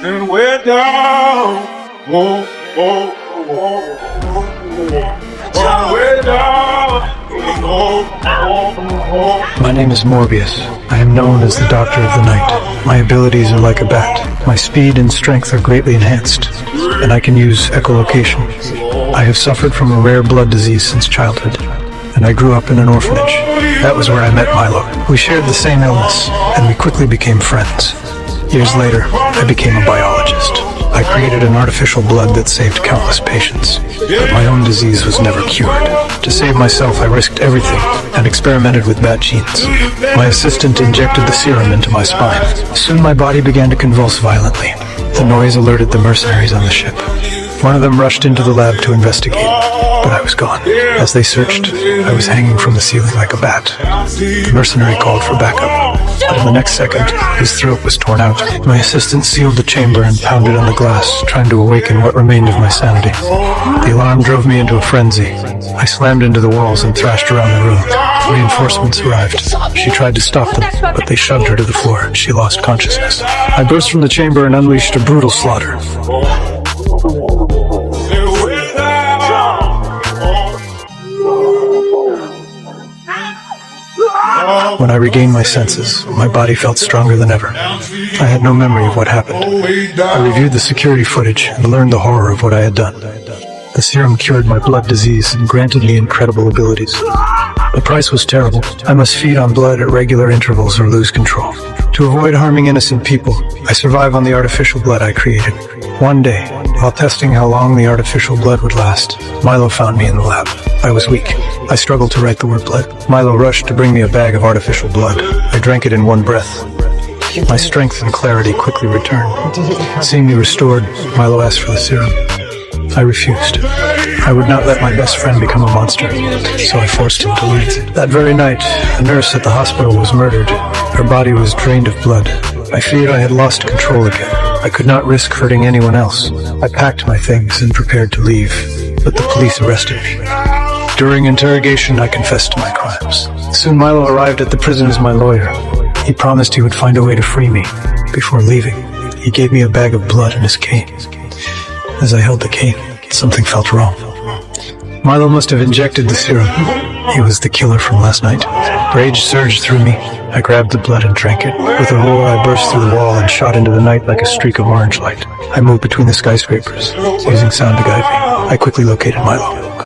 and we're down. Whoa, whoa, whoa, whoa, whoa. We're down. My name is Morbius. I am known as the Doctor of the Night. My abilities are like a bat. My speed and strength are greatly enhanced, and I can use echolocation. I have suffered from a rare blood disease since childhood, and I grew up in an orphanage. That was where I met Milo. We shared the same illness, and we quickly became friends. Years later, I became a biologist. I created an artificial blood that saved countless patients, but my own disease was never cured. To save myself, I risked everything and experimented with bat genes. My assistant injected the serum into my spine. Soon my body began to convulse violently. The noise alerted the mercenaries on the ship. One of them rushed into the lab to investigate, but I was gone. As they searched, I was hanging from the ceiling like a bat. The mercenary called for backup, but in the next second, his throat was torn out. My assistant sealed the chamber and pounded on the glass, trying to awaken what remained of my sanity. The alarm drove me into a frenzy. I slammed into the walls and thrashed around the room. Reinforcements arrived. She tried to stop them, but they shoved her to the floor and she lost consciousness. I burst from the chamber and unleashed a brutal slaughter. When I regained my senses, my body felt stronger than ever. I had no memory of what happened. I reviewed the security footage and learned the horror of what I had done. The serum cured my blood disease and granted me incredible abilities. The price was terrible. I must feed on blood at regular intervals or lose control. To avoid harming innocent people, I survive on the artificial blood I created. One day, while testing how long the artificial blood would last, Milo found me in the lab. I was weak. I struggled to write the word blood. Milo rushed to bring me a bag of artificial blood. I drank it in one breath. My strength and clarity quickly returned. Seeing me restored, Milo asked for the serum. I refused. I would not let my best friend become a monster, so I forced him to leave. That very night, a nurse at the hospital was murdered. Her body was drained of blood. I feared I had lost control again. I could not risk hurting anyone else. I packed my things and prepared to leave, but the police arrested me. During interrogation, I confessed to my crimes. Soon Milo arrived at the prison as my lawyer. He promised he would find a way to free me. Before leaving, he gave me a bag of blood and his cane. As I held the cane, something felt wrong. Milo must have injected the serum. He was the killer from last night. Rage surged through me. I grabbed the blood and drank it. With a roar, I burst through the wall and shot into the night like a streak of orange light. I moved between the skyscrapers, using sound to guide me. I quickly located Milo.